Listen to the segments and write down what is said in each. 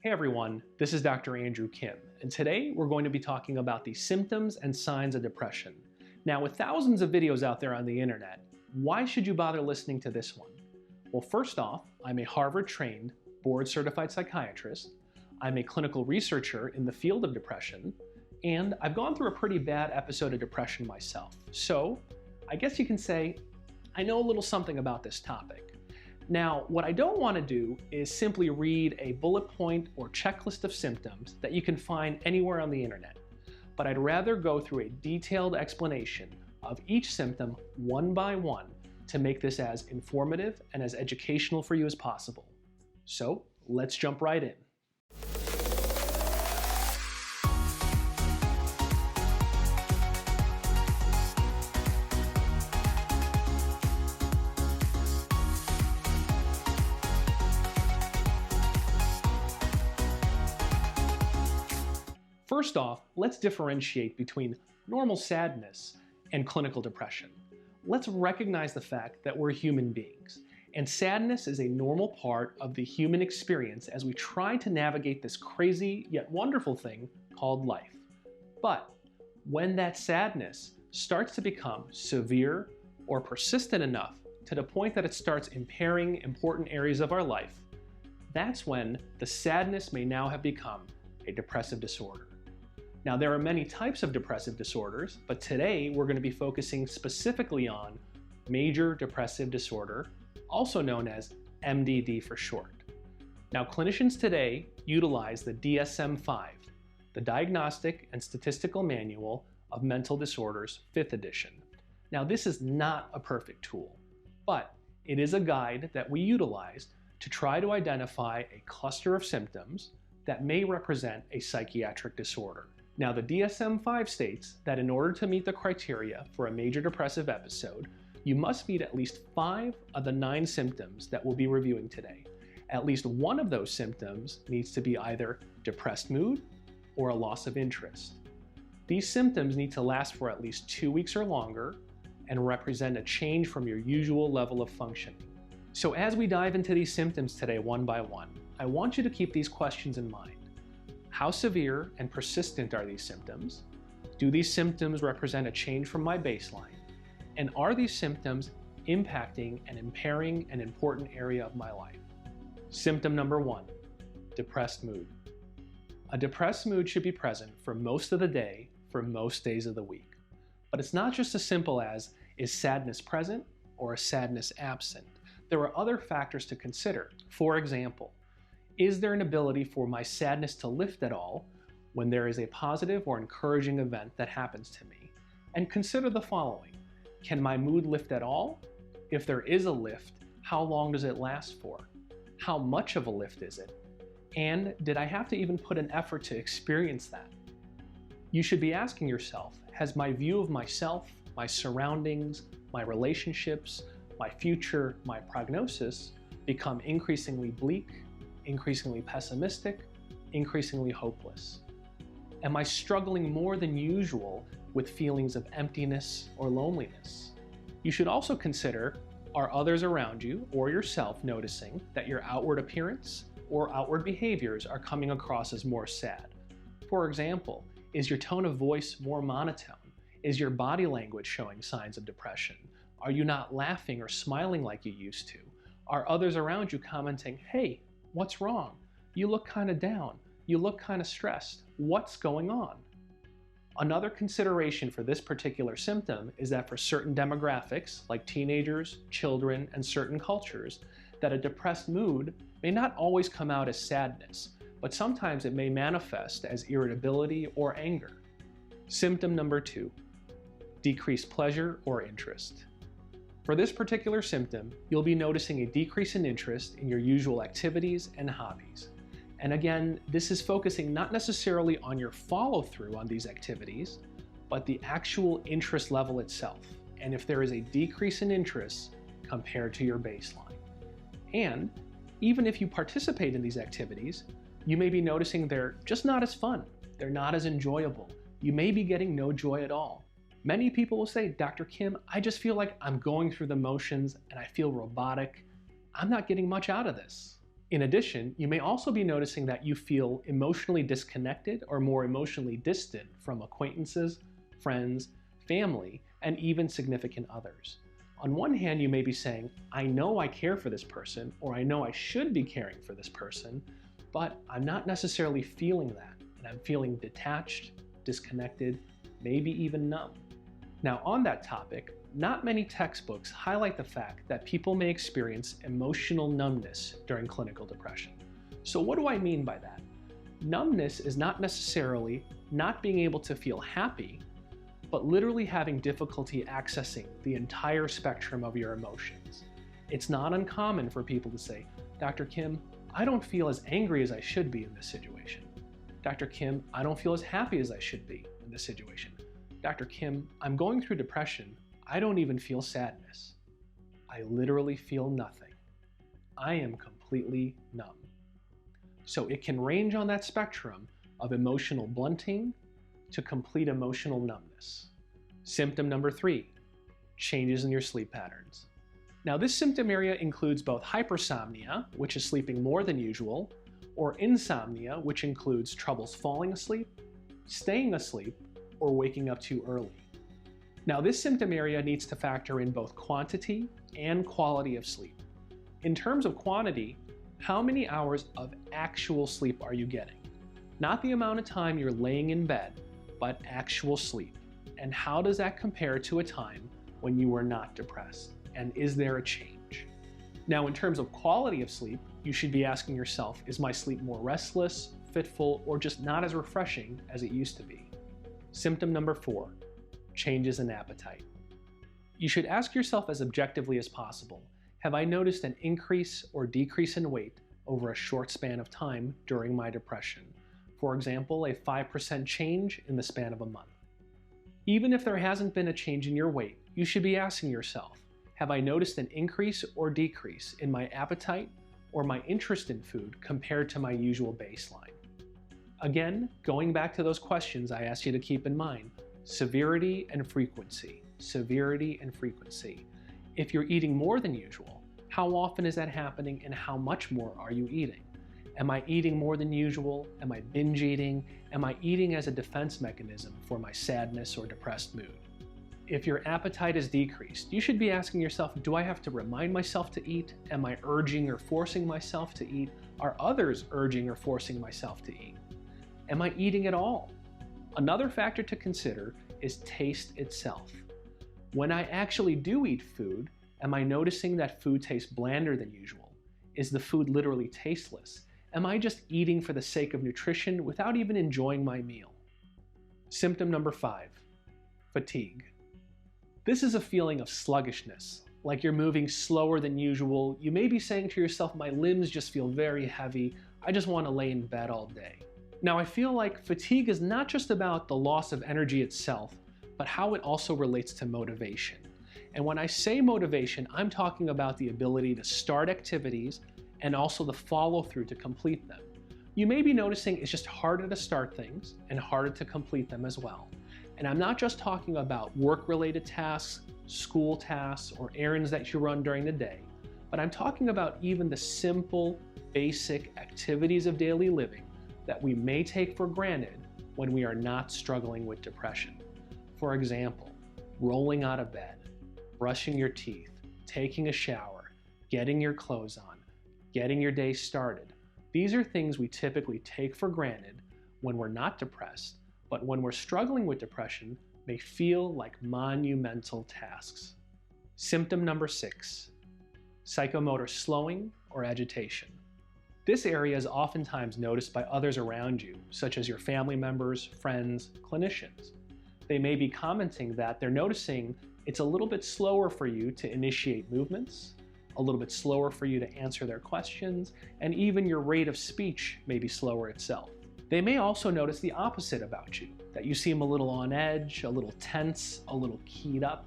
Hey everyone, this is Dr. Andrew Kim, and today we're going to be talking about the symptoms and signs of depression. Now, with thousands of videos out there on the internet, why should you bother listening to this one? Well, first off, I'm a Harvard-trained, board-certified psychiatrist, I'm a clinical researcher in the field of depression, and I've gone through a pretty bad episode of depression myself. So, I guess you can say, I know a little something about this topic. Now, what I don't want to do is simply read a bullet point or checklist of symptoms that you can find anywhere on the internet, but I'd rather go through a detailed explanation of each symptom one by one to make this as informative and as educational for you as possible. So, let's jump right in. First off, let's differentiate between normal sadness and clinical depression. Let's recognize the fact that we're human beings, and sadness is a normal part of the human experience as we try to navigate this crazy yet wonderful thing called life. But when that sadness starts to become severe or persistent enough to the point that it starts impairing important areas of our life, that's when the sadness may now have become a depressive disorder. Now, there are many types of depressive disorders, but today we're going to be focusing specifically on Major Depressive Disorder, also known as MDD for short. Now, clinicians today utilize the DSM-5, the Diagnostic and Statistical Manual of Mental Disorders, 5th edition. Now, this is not a perfect tool, but it is a guide that we utilize to try to identify a cluster of symptoms that may represent a psychiatric disorder. Now, the DSM-5 states that in order to meet the criteria for a major depressive episode, you must meet at least 5 of the 9 symptoms that we'll be reviewing today. At least one of those symptoms needs to be either depressed mood or a loss of interest. These symptoms need to last for at least 2 weeks or longer and represent a change from your usual level of functioning. So as we dive into these symptoms today one by one, I want you to keep these questions in mind. How severe and persistent are these symptoms? Do these symptoms represent a change from my baseline? And are these symptoms impacting and impairing an important area of my life? Symptom number 1, depressed mood. A depressed mood should be present for most of the day, for most days of the week. But it's not just as simple as, is sadness present or is sadness absent? There are other factors to consider. For example, is there an ability for my sadness to lift at all when there is a positive or encouraging event that happens to me? And consider the following. Can my mood lift at all? If there is a lift, how long does it last for? How much of a lift is it? And did I have to even put an effort to experience that? You should be asking yourself, has my view of myself, my surroundings, my relationships, my future, my prognosis become increasingly bleak, increasingly pessimistic, increasingly hopeless? Am I struggling more than usual with feelings of emptiness or loneliness? You should also consider, are others around you or yourself noticing that your outward appearance or outward behaviors are coming across as more sad? For example, is your tone of voice more monotone? Is your body language showing signs of depression? Are you not laughing or smiling like you used to? Are others around you commenting, hey, what's wrong? You look kind of down. You look kind of stressed. What's going on? Another consideration for this particular symptom is that for certain demographics, like teenagers, children, and certain cultures, that a depressed mood may not always come out as sadness, but sometimes it may manifest as irritability or anger. Symptom number 2, decreased pleasure or interest. For this particular symptom, you'll be noticing a decrease in interest in your usual activities and hobbies. And again, this is focusing not necessarily on your follow-through on these activities, but the actual interest level itself, and if there is a decrease in interest compared to your baseline. And even if you participate in these activities, you may be noticing they're just not as fun, they're not as enjoyable, you may be getting no joy at all. Many people will say, Dr. Kim, I just feel like I'm going through the motions and I feel robotic. I'm not getting much out of this. In addition, you may also be noticing that you feel emotionally disconnected or more emotionally distant from acquaintances, friends, family, and even significant others. On one hand, you may be saying, I know I care for this person, or I know I should be caring for this person, but I'm not necessarily feeling that, and I'm feeling detached, disconnected, maybe even numb. Now, on that topic, not many textbooks highlight the fact that people may experience emotional numbness during clinical depression. So what do I mean by that? Numbness is not necessarily not being able to feel happy, but literally having difficulty accessing the entire spectrum of your emotions. It's not uncommon for people to say, Dr. Kim, I don't feel as angry as I should be in this situation. Dr. Kim, I don't feel as happy as I should be in this situation. Dr. Kim, I'm going through depression. I don't even feel sadness. I literally feel nothing. I am completely numb. So it can range on that spectrum of emotional blunting to complete emotional numbness. Symptom number 3, changes in your sleep patterns. Now this symptom area includes both hypersomnia, which is sleeping more than usual, or insomnia, which includes troubles falling asleep, staying asleep, or waking up too early. Now this symptom area needs to factor in both quantity and quality of sleep. In terms of quantity, how many hours of actual sleep are you getting? Not the amount of time you're laying in bed, but actual sleep. And how does that compare to a time when you were not depressed? And is there a change? Now, in terms of quality of sleep, you should be asking yourself, is my sleep more restless, fitful, or just not as refreshing as it used to be? Symptom number 4, changes in appetite. You should ask yourself as objectively as possible, have I noticed an increase or decrease in weight over a short span of time during my depression? For example, a 5% change in the span of a month. Even if there hasn't been a change in your weight, you should be asking yourself, have I noticed an increase or decrease in my appetite or my interest in food compared to my usual baseline? Again, going back to those questions I asked you to keep in mind, severity and frequency, severity and frequency. If you're eating more than usual, how often is that happening and how much more are you eating? Am I eating more than usual? Am I binge eating? Am I eating as a defense mechanism for my sadness or depressed mood? If your appetite is decreased, you should be asking yourself, do I have to remind myself to eat? Am I urging or forcing myself to eat? Are others urging or forcing myself to eat? Am I eating at all? Another factor to consider is taste itself. When I actually do eat food, am I noticing that food tastes blander than usual? Is the food literally tasteless? Am I just eating for the sake of nutrition without even enjoying my meal? Symptom number 5, fatigue. This is a feeling of sluggishness, like you're moving slower than usual. You may be saying to yourself, my limbs just feel very heavy. I just want to lay in bed all day. Now, I feel like fatigue is not just about the loss of energy itself, but how it also relates to motivation. And when I say motivation, I'm talking about the ability to start activities and also the follow-through to complete them. You may be noticing it's just harder to start things and harder to complete them as well. And I'm not just talking about work-related tasks, school tasks, or errands that you run during the day, but I'm talking about even the simple, basic activities of daily living that we may take for granted when we are not struggling with depression. For example, rolling out of bed, brushing your teeth, taking a shower, getting your clothes on, getting your day started. These are things we typically take for granted when we're not depressed, but when we're struggling with depression, may feel like monumental tasks. Symptom number 6, psychomotor slowing or agitation. This area is oftentimes noticed by others around you, such as your family members, friends, clinicians. They may be commenting that they're noticing it's a little bit slower for you to initiate movements, a little bit slower for you to answer their questions, and even your rate of speech may be slower itself. They may also notice the opposite about you, that you seem a little on edge, a little tense, a little keyed up,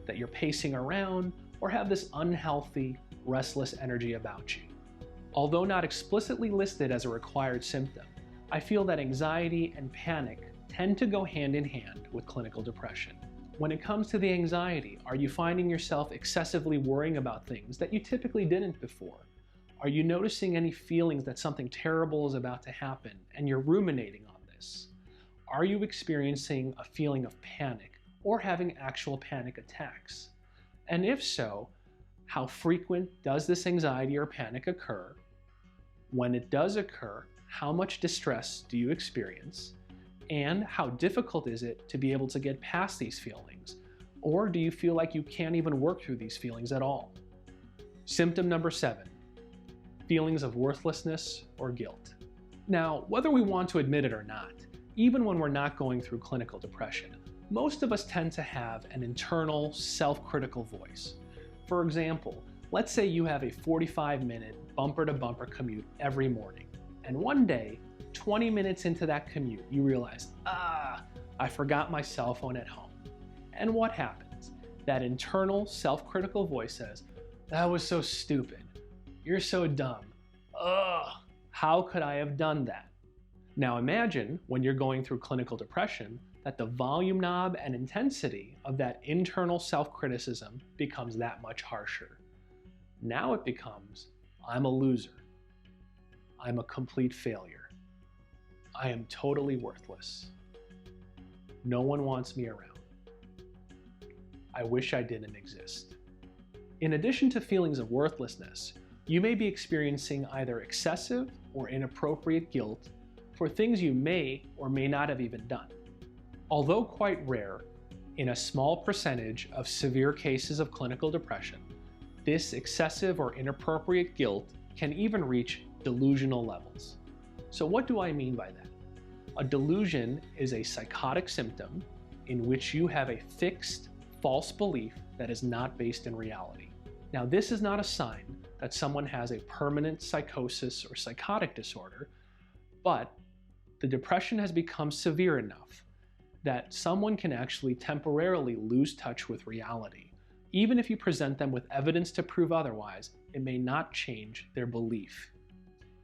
that you're pacing around, or have this unhealthy, restless energy about you. Although not explicitly listed as a required symptom, I feel that anxiety and panic tend to go hand in hand with clinical depression. When it comes to the anxiety, are you finding yourself excessively worrying about things that you typically didn't before? Are you noticing any feelings that something terrible is about to happen and you're ruminating on this? Are you experiencing a feeling of panic or having actual panic attacks? And if so, how frequent does this anxiety or panic occur? When it does occur, how much distress do you experience? And how difficult is it to be able to get past these feelings? Or do you feel like you can't even work through these feelings at all? Symptom number 7, feelings of worthlessness or guilt. Now, whether we want to admit it or not, even when we're not going through clinical depression, most of us tend to have an internal, self-critical voice. For example, let's say you have a 45-minute bumper-to-bumper commute every morning, and one day, 20 minutes into that commute, you realize, I forgot my cell phone at home. And what happens? That internal, self-critical voice says, that was so stupid. You're so dumb. How could I have done that? Now imagine when you're going through clinical depression that the volume knob and intensity of that internal self-criticism becomes that much harsher. Now it becomes, I'm a loser. I'm a complete failure. I am totally worthless. No one wants me around. I wish I didn't exist. In addition to feelings of worthlessness, you may be experiencing either excessive or inappropriate guilt for things you may or may not have even done. Although quite rare, in a small percentage of severe cases of clinical depression, this excessive or inappropriate guilt can even reach delusional levels. So what do I mean by that? A delusion is a psychotic symptom in which you have a fixed, false belief that is not based in reality. Now, this is not a sign that someone has a permanent psychosis or psychotic disorder, but the depression has become severe enough that someone can actually temporarily lose touch with reality. Even if you present them with evidence to prove otherwise, it may not change their belief.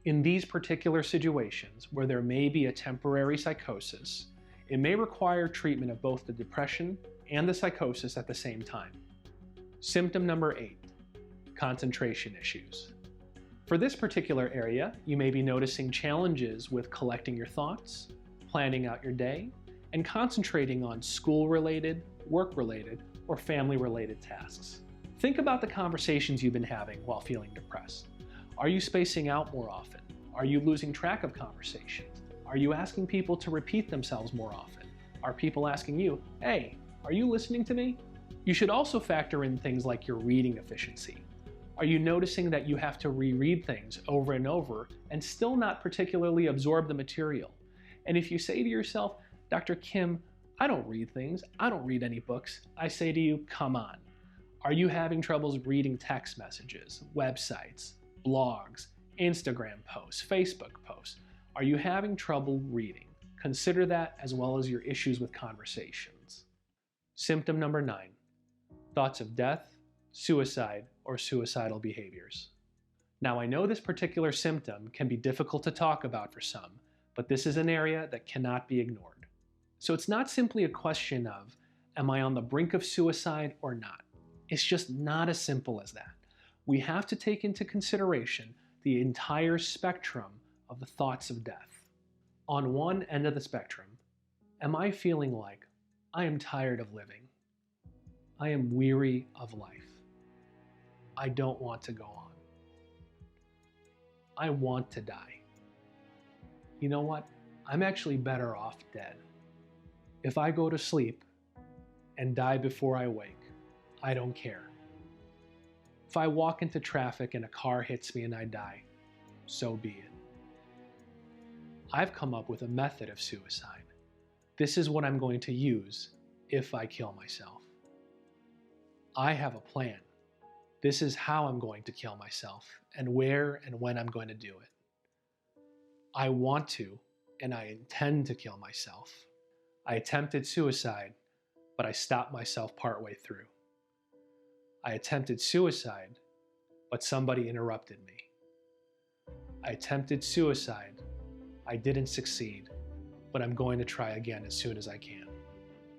In these particular situations, where there may be a temporary psychosis, it may require treatment of both the depression and the psychosis at the same time. Symptom number 8, concentration issues. For this particular area, you may be noticing challenges with collecting your thoughts, planning out your day, and concentrating on school-related, work-related, or family-related tasks. Think about the conversations you've been having while feeling depressed. Are you spacing out more often? Are you losing track of conversations? Are you asking people to repeat themselves more often? Are people asking you, hey, are you listening to me? You should also factor in things like your reading efficiency. Are you noticing that you have to reread things over and over and still not particularly absorb the material? And if you say to yourself, Dr. Kim, I don't read things, I don't read any books, I say to you, come on. Are you having troubles reading text messages, websites, blogs, Instagram posts, Facebook posts? Are you having trouble reading? Consider that as well as your issues with conversations. Symptom number 9, thoughts of death, suicide, or suicidal behaviors. Now, I know this particular symptom can be difficult to talk about for some, but this is an area that cannot be ignored. So it's not simply a question of, am I on the brink of suicide or not? It's just not as simple as that. We have to take into consideration the entire spectrum of the thoughts of death. On one end of the spectrum, am I feeling like I am tired of living? I am weary of life. I don't want to go on. I want to die. You know what? I'm actually better off dead. If I go to sleep and die before I wake, I don't care. If I walk into traffic and a car hits me and I die, so be it. I've come up with a method of suicide. This is what I'm going to use if I kill myself. I have a plan. This is how I'm going to kill myself and where and when I'm going to do it. I want to, and I intend to kill myself. I attempted suicide, but I stopped myself partway through. I attempted suicide, but somebody interrupted me. I attempted suicide. I didn't succeed, but I'm going to try again as soon as I can.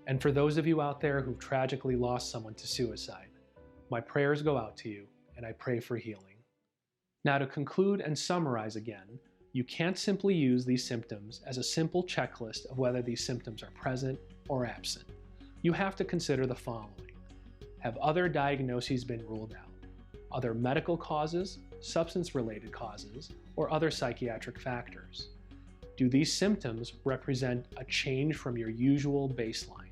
And for those of you out there who've tragically lost someone to suicide, my prayers go out to you, and I pray for healing. Now, to conclude and summarize again, you can't simply use these symptoms as a simple checklist of whether these symptoms are present or absent. You have to consider the following. Have other diagnoses been ruled out? Other medical causes, substance-related causes, or other psychiatric factors? Do these symptoms represent a change from your usual baseline?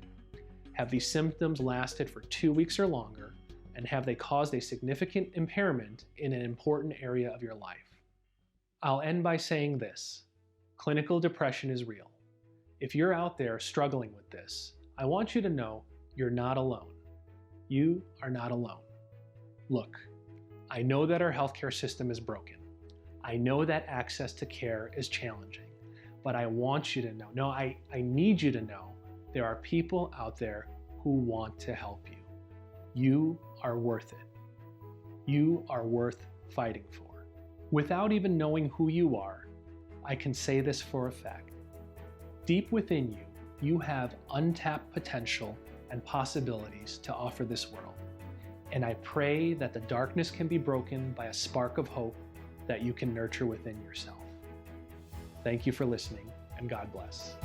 Have these symptoms lasted for 2 weeks or longer, and have they caused a significant impairment in an important area of your life? I'll end by saying this: clinical depression is real. If you're out there struggling with this, I want you to know you're not alone. You are not alone. Look, I know that our healthcare system is broken. I know that access to care is challenging, but I want you to know, no, I need you to know, there are people out there who want to help you. You are worth it. You are worth fighting for. Without even knowing who you are, I can say this for a fact. Deep within you, you have untapped potential and possibilities to offer this world. And I pray that the darkness can be broken by a spark of hope that you can nurture within yourself. Thank you for listening, and God bless.